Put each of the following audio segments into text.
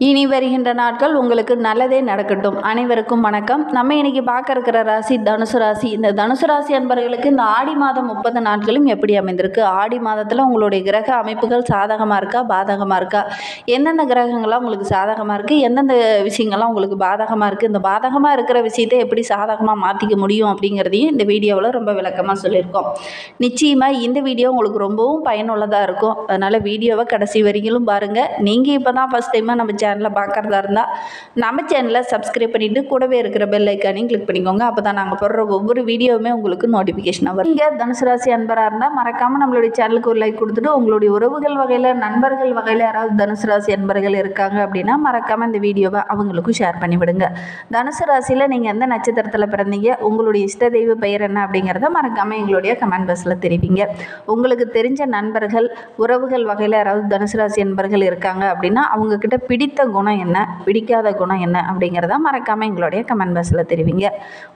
இனி வருகின்ற நாட்கள் உங்களுக்கு நல்லதே நடக்கட்டும். அனைவருக்கும் வணக்கம். நம்ம இன்னைக்கு பார்க்க இருக்கிற ராசி தனுசு ராசி. இந்த தனுசு ராசி அன்பர்களுக்கு இந்த ஆடி மாதம் 30 நாட்களும் எப்படி அமைந்திருக்கு? ஆடி மாதத்தில் உங்களுடைய கிரக அமைப்புகள் சாதகமாக இருக்கா, பாதகமாக இருக்கா? எந்தெந்த கிரகங்கள்லாம் உங்களுக்கு சாதகமாக இருக்குது, எந்தெந்த விஷயங்கள்லாம் உங்களுக்கு பாதகமாக இருக்குது? இந்த பாதகமாக இருக்கிற விஷயத்தை எப்படி சாதகமாக மாற்றிக்க முடியும் அப்படிங்கிறதையும் இந்த வீடியோவில் ரொம்ப விளக்கமாக சொல்லியிருக்கோம். நிச்சயமாக இந்த வீடியோ உங்களுக்கு ரொம்பவும் பயனுள்ளதாக இருக்கும். அதனால் வீடியோவை கடைசி வரைக்கும் பாருங்கள். நீங்கள் இப்போ தான் ஃபஸ்ட் டைமாக நம்ம சேனலை பார்க்குறதா இருந்தால் நம்ம சேனலை சப்ஸ்கிரைப் பண்ணிவிட்டு கூடவே இருக்கிற பெல் ஐக்கானையும் கிளிக் பண்ணிக்கோங்க. அப்போ தான் நாங்கள் போடுற ஒவ்வொரு வீடியோவுமே உங்களுக்கு நோட்டிஃபிகேஷனாக வரும். நீங்கள் தனுசு ராசி அன்பராக இருந்தால் மறக்காமல் நம்மளுடைய சேனலுக்கு ஒரு லைக் கொடுத்துட்டு, உங்களுடைய உறவுகள் வகையில், நண்பர்கள் வகையில் யாராவது தனுசு ராசி அன்பர்கள் இருக்காங்க அப்படின்னா மறக்காமல் இந்த வீடியோவை அவங்களுக்கும் ஷேர் பண்ணிவிடுங்க. தனுசு ராசியில் நீங்கள் எந்த நட்சத்திரத்தில் பிறந்தீங்க, உங்களுடைய இஷ்ட தெய்வ பெயர் என்ன அப்படிங்கிறத மறக்காமல் எங்களுடைய கமெண்ட் பாக்ஸில் தெரிவிங்க. உங்களுக்கு தெரிஞ்ச நண்பர்கள், உறவுகள் வகையில் யாராவது தனுசு ராசி அன்பர்கள் இருக்காங்க அப்படின்னா அவங்கக்கிட்ட பிடித்த குணம் என்ன, பிடிக்காத குணம் என்ன அப்படிங்கிறத மறக்காமல் எங்களுடைய கமெண்ட் பாக்ஸில் தெரிவிங்க.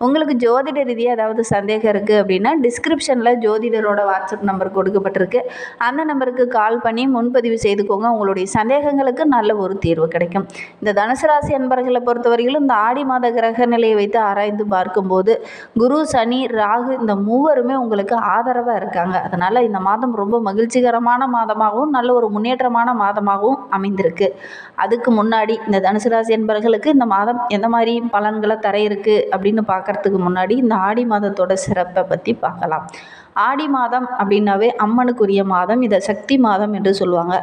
உங்களுக்கு ஜோதிட ரீதியாக ஏதாவது சந்தேகம் இருக்குது அப்படின்னா டிஸ்கிரிப்ஷனில் ஜோதிடரோட வாட்ஸ்அப் நம்பர் கொடுக்கப்பட்டிருக்கு. அந்த நம்பருக்கு கால் பண்ணி முன்பதிவு செய்துக்கோங்க. உங்களுடைய சந்தேகங்களுக்கு நல்ல ஒரு தீர்வு கிடைக்கும். இந்த தனுசு ராசி அன்பர்களை பொறுத்தவரையிலும் இந்த ஆடி மாத கிரக நிலையை வைத்து ஆராய்ந்து பார்க்கும்போது குரு, சனி, ராகு இந்த மூவருமே உங்களுக்கு ஆதரவாக இருக்காங்க. அதனால் இந்த மாதம் ரொம்ப மகிழ்ச்சிகரமான மாதமாகவும் நல்ல ஒரு முன்னேற்றமான மாதமாகவும் அமைந்திருக்கு. அதுக்கு முன்னாடி இந்த தனுசு ராசி என்பவர்களுக்கு இந்த மாதம் எந்த மாதிரி பலன்களை தர இருக்குது அப்படின்னு பார்க்கறதுக்கு முன்னாடி இந்த ஆடி மாதத்தோட சிறப்பை பற்றி பார்க்கலாம். ஆடி மாதம் அப்படின்னாவே அம்மனுக்குரிய மாதம். இதை சக்தி மாதம் என்று சொல்லுவாங்க.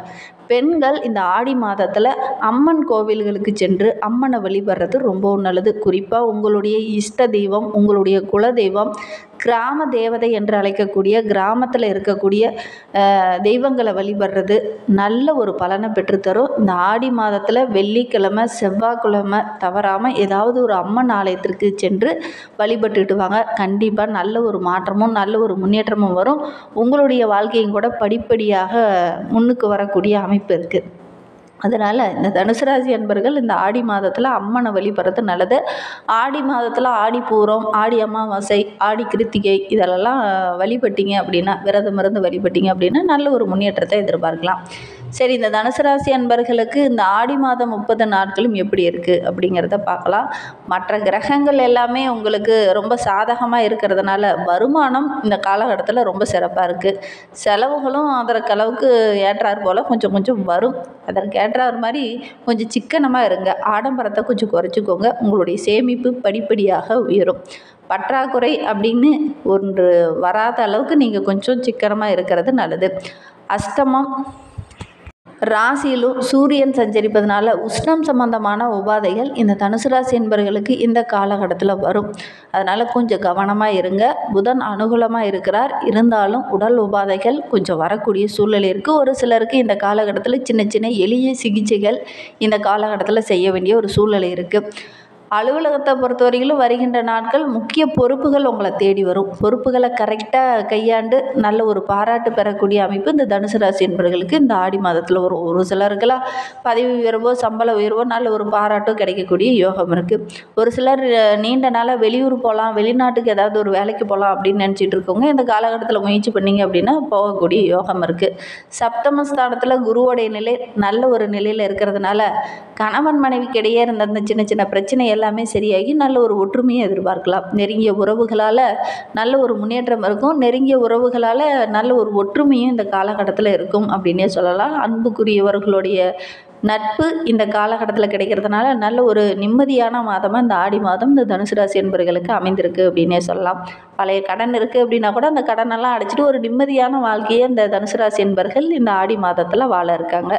பெண்கள் இந்த ஆடி மாதத்தில் அம்மன் கோவில்களுக்கு சென்று அம்மனை வழிபடுறது ரொம்பவும் நல்லது. குறிப்பாக உங்களுடைய இஷ்ட தெய்வம், உங்களுடைய குல தெய்வம், கிராம தேவதை என்று அழைக்கக்கூடிய கிராமத்தில் இருக்கக்கூடிய தெய்வங்களை வழிபடுறது நல்ல ஒரு பலனை பெற்றுத்தரும். இந்த ஆடி மாதத்தில் வெள்ளிக்கிழமை, செவ்வாய்க்கிழமை தவறாமல் ஏதாவது ஒரு அம்மன் ஆலயத்திற்கு சென்று வழிபட்டுட்டு வாங்க. கண்டிப்பாக நல்ல ஒரு மாற்றமும் நல்ல ஒரு முன்னேற்றமும் வரும். உங்களுடைய வாழ்க்கையும் கூட படிப்படியாக முன்னுக்கு வரக்கூடிய அமைப்பு இருக்குது. அதனால் இந்த தனுசு ராசி அன்பர்கள் இந்த ஆடி மாதத்தில் அம்மனை வழிபடுறது நல்லது. ஆடி மாதத்தில் ஆடி பூரம், ஆடி அமாவாசை, ஆடி கிருத்திகை இதெல்லாம் வழிபட்டீங்க அப்படின்னா, விரதம் இருந்து வழிபட்டீங்க அப்படின்னா நல்ல ஒரு முன்னேற்றத்தை எதிர்பார்க்கலாம். சரி, இந்த தனுசு ராசி அன்பர்களுக்கு இந்த ஆடி மாதம் 30 நாட்களும் எப்படி இருக்குது அப்படிங்கிறத பார்க்கலாம். மற்ற கிரகங்கள் எல்லாமே உங்களுக்கு ரொம்ப சாதகமாக இருக்கிறதுனால வருமானம் இந்த காலகட்டத்தில் ரொம்ப சிறப்பாக இருக்குது. செலவுகளும் அதற்களவுக்கு ஏற்றார் போல் கொஞ்சம் கொஞ்சம் வரும். அதற்கு ஏற்றார் மாதிரி கொஞ்சம் சிக்கனமாக இருங்க. ஆடம்பரத்தை கொஞ்சம் குறைச்சிக்கோங்க. உங்களுடைய சேமிப்பு படிப்படியாக உயரும். பற்றாக்குறை அப்படின்னு ஒன்று வராத அளவுக்கு நீங்கள் கொஞ்சம் சிக்கனமாக இருக்கிறது நல்லது. அஷ்டமம் ராசியிலும் சூரியன் சஞ்சரிப்பதனால உஷ்ணம் சம்பந்தமான உபாதைகள் இந்த தனுசு ராசி என்பவர்களுக்கு இந்த காலகட்டத்தில் வரும். அதனால் கொஞ்சம் கவனமாக இருங்க. புதன் அனுகூலமாக இருக்கிறார். இருந்தாலும் உடல் உபாதைகள் கொஞ்சம் வரக்கூடிய சூழ்நிலை இருக்குது. ஒரு சிலருக்கு இந்த காலகட்டத்தில் சின்ன சின்ன எளிய சிகிச்சைகள் இந்த காலகட்டத்தில் செய்ய வேண்டிய ஒரு சூழ்நிலை இருக்குது. அலுவலகத்தை பொறுத்தவரையிலும் வருகின்ற நாட்கள் முக்கிய பொறுப்புகள் உங்களை தேடி வரும். பொறுப்புகளை கரெக்டாக கையாண்டு நல்ல ஒரு பாராட்டு பெறக்கூடிய அமைப்பு இந்த தனுசு ராசி என்பவர்களுக்கு இந்த ஆடி மாதத்தில் வரும். ஒரு சிலருக்கெல்லாம் பதவி உயர்வோ, சம்பள உயர்வோ, நல்ல ஒரு பாராட்டும் கிடைக்கக்கூடிய யோகம் இருக்குது. ஒரு சிலர் நீண்ட நாளாக வெளியூர் போகலாம், வெளிநாட்டுக்கு ஏதாவது ஒரு வேலைக்கு போகலாம் அப்படின்னு நினச்சிட்டு இருக்கவங்க இந்த காலகட்டத்தில் முயற்சி பண்ணிங்க அப்படின்னா போகக்கூடிய யோகம் இருக்குது. சப்தமஸ்தானத்தில் குருவோடைய நிலை நல்ல ஒரு நிலையில் இருக்கிறதுனால கணவன் மனைவிக்கிடையே இருந்த அந்த சின்ன சின்ன பிரச்சனை எல்லாமே சரியாகி நல்ல ஒரு ஒற்றுமையை எதிர்பார்க்கலாம். நெருங்கிய உறவுகளால் நல்ல ஒரு முன்னேற்றம் இருக்கும். நெருங்கிய உறவுகளால் நல்ல ஒரு ஒற்றுமையும் இந்த காலகட்டத்தில் இருக்கும் அப்படின்னே சொல்லலாம். அன்புக்குரியவர்களுடைய நட்பு இந்த காலகட்டத்தில் கிடைக்கிறதுனால நல்ல ஒரு நிம்மதியான மாதமாக இந்த ஆடி மாதம் இந்த தனுசு ராசி என்பவர்களுக்கு அமைந்திருக்கு அப்படின்னே சொல்லலாம். பழைய கடன் இருக்குது அப்படின்னா கூட அந்த கடனெல்லாம் அடைச்சிட்டு ஒரு நிம்மதியான வாழ்க்கையை இந்த தனுசு ராசி என்பவர்கள் இந்த ஆடி மாதத்தில் வாழ இருக்காங்க.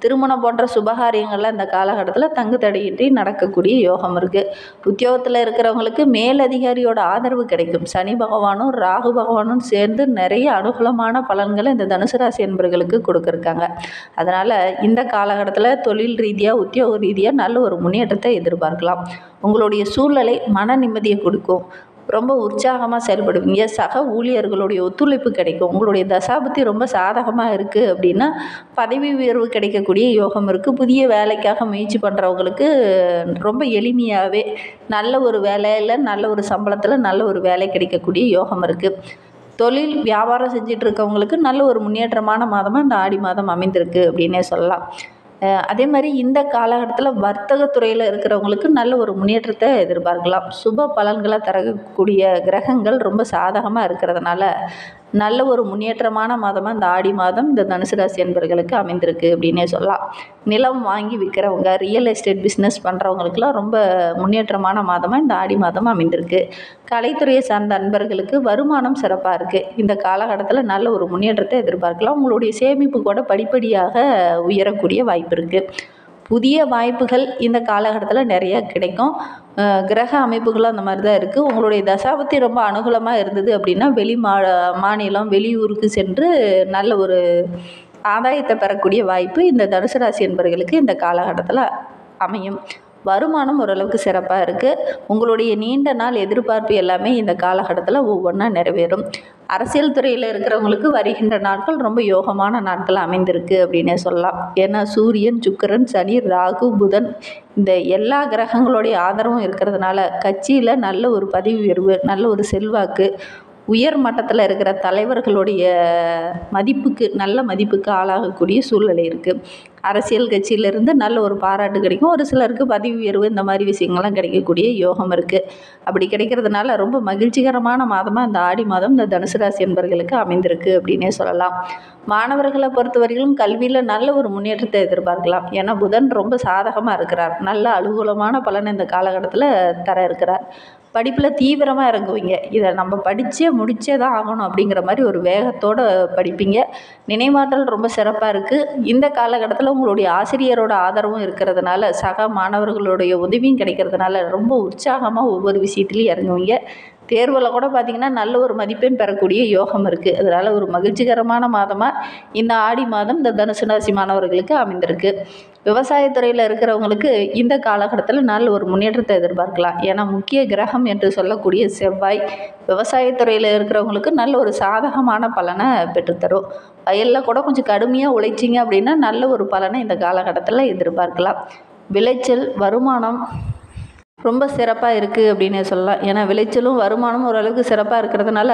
திருமணம் போன்ற சுபகாரியங்கள்லாம் இந்த காலகட்டத்தில் தங்கு தடையின்றி நடக்கக்கூடிய யோகம் இருக்குது. உத்தியோகத்தில் இருக்கிறவங்களுக்கு மேலதிகாரியோட ஆதரவு கிடைக்கும். சனி பகவானும் ராகு பகவானும் சேர்ந்து நிறைய அனுகூலமான பலன்களை இந்த தனுசு ராசி என்பவர்களுக்கு கொடுக்குறாங்க. அதனால் இந்த காலகட்டத்தில் தொழில் ரீதியாக, உத்தியோக ரீதியாக நல்ல ஒரு முன்னேற்றத்தை எதிர்பார்க்கலாம். உங்களுடைய சூழ்நிலை மன நிம்மதியை கொடுக்கும். ரொம்ப உற்சாகமாக செயல்படுவீங்க. சக ஊழியர்களுடைய ஒத்துழைப்பு கிடைக்கும். உங்களுடைய தசாபுத்தி ரொம்ப சாதகமாக இருக்குது அப்படின்னா பதவி உயர்வு கிடைக்கக்கூடிய யோகம் இருக்குது. புதிய வேலைக்காக முயற்சி பண்ணுறவங்களுக்கு ரொம்ப எளிமையாகவே நல்ல ஒரு வேலையில், நல்ல ஒரு சம்பளத்தில் நல்ல ஒரு வேலை கிடைக்கக்கூடிய யோகம் இருக்குது. தொழில் வியாபாரம் செஞ்சிட்டு இருக்கவங்களுக்கு நல்ல ஒரு முன்னேற்றமான மாதமாக இந்த ஆடி மாதம் அமைந்திருக்கு அப்படின்னே சொல்லலாம். அதே மாதிரி இந்த காலகட்டத்தில் வர்த்தகத்துறையில் இருக்கிறவங்களுக்கு நல்ல ஒரு முன்னேற்றத்தை எதிர்பார்க்கலாம். சுப பலன்களை தரக்கூடிய கிரகங்கள் ரொம்ப சாதகமாக இருக்கிறதுனால நல்ல ஒரு முன்னேற்றமான மாதமாக இந்த ஆடி மாதம் இந்த தனுசு ராசி என்பவர்களுக்கு அமைந்திருக்கு அப்படின்னே சொல்லலாம். நிலம் வாங்கி விற்கிறவங்க, ரியல் எஸ்டேட் பிஸ்னஸ் பண்ணுறவங்களுக்குலாம் ரொம்ப முன்னேற்றமான மாதமாக இந்த ஆடி மாதம் அமைந்திருக்கு. கலைத்துறையை சார்ந்த அன்பர்களுக்கு வருமானம் சிறப்பாக இருக்குது. இந்த காலகட்டத்தில் நல்ல ஒரு முன்னேற்றத்தை எதிர்பார்க்கலாம். உங்களுடைய சேமிப்பு கூட படிப்படியாக உயரக்கூடிய வாய்ப்பு இருக்குது. புதிய வாய்ப்புகள் இந்த காலகட்டத்தில் நிறையா கிடைக்கும். கிரக அமைப்புகளும் அந்த மாதிரி தான் இருக்குது. உங்களுடைய தசாபத்தி ரொம்ப அனுகூலமாக இருந்தது அப்படின்னா மாநிலம் வெளியூருக்கு சென்று நல்ல ஒரு ஆதாயத்தை பெறக்கூடிய வாய்ப்பு இந்த தனுசு ராசி என்பவர்களுக்கு இந்த காலகட்டத்தில் அமையும். வருமானம் ஓரளவுக்கு சிறப்பாக இருக்குது. உங்களுடைய நீண்ட நாள் எதிர்பார்ப்பு எல்லாமே இந்த காலகட்டத்தில் ஒவ்வொன்றா நிறைவேறும். அரசியல் துறையில் இருக்கிறவங்களுக்கு வருகின்ற நாட்கள் ரொம்ப யோகமான நாட்கள் அமைந்திருக்கு அப்படின்னே சொல்லலாம். ஏன்னா சூரியன், சுக்கிரன், சனி, ராகு, புதன் இந்த எல்லா கிரகங்களுடைய ஆதரவும் இருக்கிறதுனால கட்சியில் நல்ல ஒரு பதவி உயர்வு, நல்ல ஒரு செல்வாக்கு, உயர் மட்டத்தில் இருக்கிற தலைவர்களுடைய நல்ல மதிப்புக்கு ஆளாகக்கூடிய சூழ்நிலை இருக்குது. அரசியல் கட்சியிலேருந்து நல்ல ஒரு பாராட்டு கிடைக்கும். ஒரு சிலருக்கு பதவி உயர்வு இந்த மாதிரி விஷயங்கள்லாம் கிடைக்கக்கூடிய யோகம் இருக்குது. அப்படி கிடைக்கிறதுனால ரொம்ப மகிழ்ச்சிகரமான மாதமாக இந்த ஆடி மாதம் இந்த தனுசு ராசி என்பவர்களுக்கு அமைந்திருக்கு அப்படின்னே சொல்லலாம். மாணவர்களை பொறுத்தவரையிலும் கல்வியில் நல்ல ஒரு முன்னேற்றத்தை எதிர்பார்க்கலாம். ஏன்னா புதன் ரொம்ப சாதகமாக இருக்கிறார். நல்ல அனுகூலமான பலனை இந்த காலகட்டத்தில் தர இருக்கிறார். படிப்பில் தீவிரமாக இறங்குவீங்க. இதை நம்ம முடிச்சே தான் ஆகணும் அப்படிங்கிற மாதிரி ஒரு வேகத்தோடு படிப்பீங்க. நினைவாற்றல் ரொம்ப சிறப்பாக இருக்குது. இந்த காலகட்டத்தில் உங்களுடைய ஆசிரியரோட ஆதரவும் இருக்கிறதுனால, சக மாணவர்களுடைய உதவியும் கிடைக்கிறதுனால ரொம்ப உற்சாகமாக ஒவ்வொரு விஷயத்துலையும் இறங்குவீங்க. தேர்வில் கூட பார்த்திங்கன்னா நல்ல ஒரு மதிப்பெண் பெறக்கூடிய யோகம் இருக்குது. அதனால் ஒரு மகிழ்ச்சிகரமான மாதமாக இந்த ஆடி மாதம் இந்த தனுசு ராசி மாணவர்களுக்கு அமைந்திருக்கு. விவசாயத்துறையில் இருக்கிறவங்களுக்கு இந்த காலகட்டத்தில் நல்ல ஒரு முன்னேற்றத்தை எதிர்பார்க்கலாம். ஏன்னா முக்கிய கிரகம் என்று சொல்லக்கூடிய செவ்வாய் விவசாயத்துறையில் இருக்கிறவங்களுக்கு நல்ல ஒரு சாதகமான பலனை பெற்றுத்தரும். வயலில் கூட கொஞ்சம் கடுமையாக உழைச்சிங்க அப்படின்னா நல்ல ஒரு பலனை இந்த காலகட்டத்தில் எதிர்பார்க்கலாம். விளைச்சல், வருமானம் ரொம்ப சிறப்பாக இருக்குது அப்படின்னே சொல்லலாம். ஏன்னா விளைச்சலும் வருமானமும் ஓரளவுக்கு சிறப்பாக இருக்கிறதுனால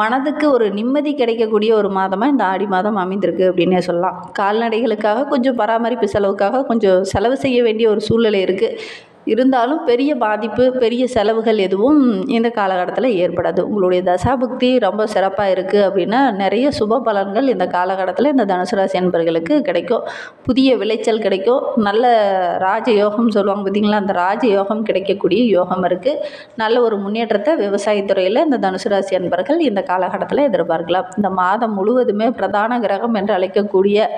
மனதுக்கு ஒரு நிம்மதி கிடைக்கக்கூடிய ஒரு மாதமாக இந்த ஆடி மாதம் அமைந்திருக்கு அப்படின்னே சொல்லலாம். கால்நடைகளுக்காக கொஞ்சம் பராமரிப்பு செலவுக்காக கொஞ்சம் செலவு செய்ய வேண்டிய ஒரு சூழ்நிலை இருக்குது. இருந்தாலும் பெரிய பாதிப்பு, பெரிய செலவுகள் எதுவும் இந்த காலகட்டத்தில் ஏற்படாது. உங்களுடைய தசாபுக்தி ரொம்ப சிறப்பாக இருக்குது அப்படின்னா நிறைய சுப பலன்கள் இந்த காலகட்டத்தில் இந்த தனுசு ராசி என்பவர்களுக்கு கிடைக்கும். புதிய விளைச்சல் கிடைக்கும். நல்ல ராஜயோகம் சொல்லுவாங்க பார்த்திங்களா, அந்த ராஜயோகம் கிடைக்கக்கூடிய யோகம் இருக்குது. நல்ல ஒரு முன்னேற்றத்தை விவசாயத்துறையில் இந்த தனுசு ராசி என்பவர்கள் இந்த காலகட்டத்தில் எதிர்பார்க்கலாம். இந்த மாதம் முழுவதுமே பிரதான கிரகம் என்று அழைக்கக்கூடிய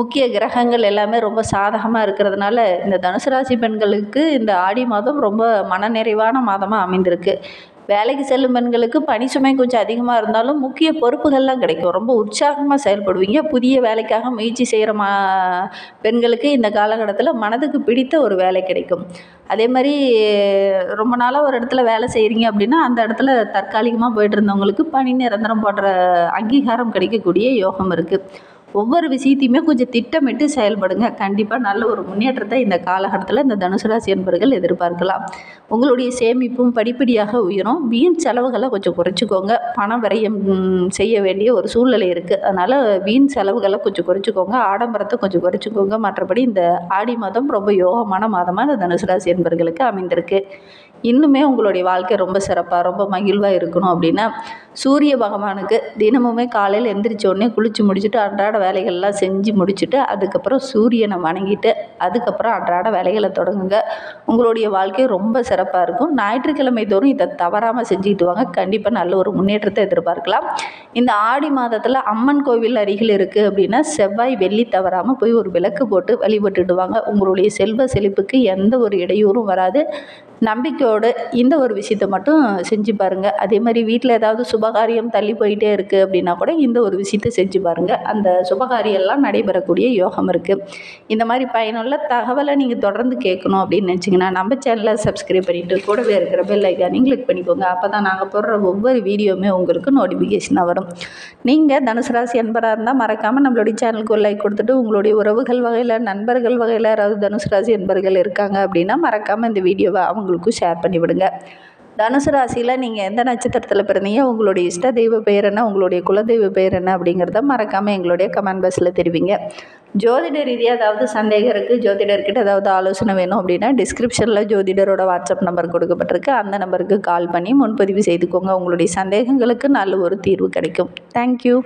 முக்கிய கிரகங்கள் எல்லாமே ரொம்ப சாதகமாக இருக்கிறதுனால இந்த தனுசு ராசி பெண்களுக்கு இந்த ஆடி மாதம் ரொம்ப மனநிறைவான மாதமாக அமைந்திருக்கு. வேலைக்கு செல்லும் பெண்களுக்கு பணி சுமை கொஞ்சம் அதிகமாக இருந்தாலும் முக்கிய பொறுப்புகள்லாம் கிடைக்கும். ரொம்ப உற்சாகமாக செயல்படுவீங்க. புதிய வேலைக்காக முயற்சி செய்கிற பெண்களுக்கு இந்த காலகட்டத்தில் மனதுக்கு பிடித்த ஒரு வேலை கிடைக்கும். அதே மாதிரி ரொம்ப நாளாக ஒரு இடத்துல வேலை செய்கிறீங்க அப்படின்னா அந்த இடத்துல தற்காலிகமாக போயிட்டு இருந்தவங்களுக்கு பணி நிரந்தரம் போன்ற அங்கீகாரம் கிடைக்கக்கூடிய யோகம் இருக்குது. ஒவ்வொரு விஷயத்தையுமே கொஞ்சம் திட்டமிட்டு செயல்படுங்க. கண்டிப்பாக நல்ல ஒரு முன்னேற்றத்தை இந்த காலகட்டத்தில் இந்த தனுசு ராசி என்பவர்கள் எதிர்பார்க்கலாம். உங்களுடைய சேமிப்பும் படிப்படியாக உயரும். வீண் செலவுகளை கொஞ்சம் குறைச்சிக்கோங்க. பண விரயம் செய்ய வேண்டிய ஒரு சூழ்நிலை இருக்குது. அதனால் வீண் செலவுகளை கொஞ்சம் குறைச்சிக்கோங்க. ஆடம்பரத்தை கொஞ்சம் குறைச்சிக்கோங்க. மற்றபடி இந்த ஆடி மாதம் ரொம்ப யோகமான மாதமாக இந்த தனுசு ராசி என்பவர்களுக்கு அமைந்திருக்கு. இன்னுமே உங்களுடைய வாழ்க்கை ரொம்ப சிறப்பாக, ரொம்ப மகிழ்வாக இருக்கணும் அப்படின்னா சூரிய பகவானுக்கு தினமுமே காலையில் எந்திரிச்ச உடனே குளித்து முடிச்சுட்டு அன்றாட வேலைகள்லாம் செஞ்சு முடிச்சுட்டு அதுக்கப்புறம் சூரியனை வணங்கிட்டு அதுக்கப்புறம் அன்றாட வேலைகளை தொடங்குங்க. உங்களுடைய வாழ்க்கை ரொம்ப சிறப்பாக இருக்கும். ஞாயிற்றுக்கிழமை தோறும் இதை தவறாமல் செஞ்சுக்கிட்டு வாங்க. கண்டிப்பாக நல்ல ஒரு முன்னேற்றத்தை எதிர்பார்க்கலாம். இந்த ஆடி மாதத்தில் அம்மன் கோவில் அருகில் இருக்குது அப்படின்னா செவ்வாய், வெள்ளி தவறாமல் போய் ஒரு விளக்கு போட்டு வழிபட்டுட்டு வாங்க. உங்களுடைய செல்வ செழிப்புக்கு எந்த ஒரு இடையூறும் வராது. நம்பிக்கையோடு இந்த ஒரு விஷயத்தை மட்டும் செஞ்சு பாருங்கள். அதே மாதிரி வீட்டில் ஏதாவது சுபகாரியம் தள்ளி போயிட்டே இருக்குது அப்படின்னா கூட இந்த ஒரு விஷயத்தை செஞ்சு பாருங்கள். அந்த சுபகாரியெல்லாம் நடைபெறக்கூடிய யோகம் இருக்குது. இந்த மாதிரி பயனுள்ள தகவலை நீங்கள் தொடர்ந்து கேட்கணும் அப்படின்னு நினச்சிங்கன்னா நம்ம சேனலை சப்ஸ்கிரைப் பண்ணிவிட்டு கூடவே இருக்கிற பெல் ஐக்கானையும் கிளிக் பண்ணிக்கோங்க. அப்போ தான் நாங்கள் போடுற ஒவ்வொரு வீடியோவுமே உங்களுக்கு நோட்டிஃபிகேஷனாக வரும். நீங்கள் தனுசு ராசி என்பராக இருந்தால் மறக்காமல் நம்மளுடைய சேனலுக்கு ஒரு லைக் கொடுத்துட்டு உங்களுடைய உறவுகள் வகையில், நண்பர்கள் வகையில் யாராவது தனுசு ராசி என்பர்கள் இருக்காங்க அப்படின்னா மறக்காமல் இந்த வீடியோவை அவங்களுக்கும் ஷேர் பண்ணி விடுங்க. தனுசு ராசியில் நீங்கள் எந்த நட்சத்திரத்தில் பிறந்தீங்க, உங்களுடைய இஷ்ட தெய்வ பெயர் என்ன, உங்களுடைய குலதெய்வ பெயர் என்ன அப்படிங்கிறத மறக்காமல் எங்களுடைய கமெண்ட் பாக்ஸில் தெரிவிங்க. ஜோதிட ரீதியாக ஏதாவது சந்தேகம் இருக்குது, ஜோதிடர்கிட்ட ஏதாவது ஆலோசனை வேணும் அப்படின்னா டிஸ்கிரிப்ஷனில் ஜோதிடரோட வாட்ஸ்அப் நம்பர் கொடுக்கப்பட்டிருக்கு. அந்த நம்பருக்கு கால் பண்ணி முன்பதிவு செய்துக்கோங்க. உங்களுடைய சந்தேகங்களுக்கு நல்ல ஒரு தீர்வு கிடைக்கும். தேங்க்யூ.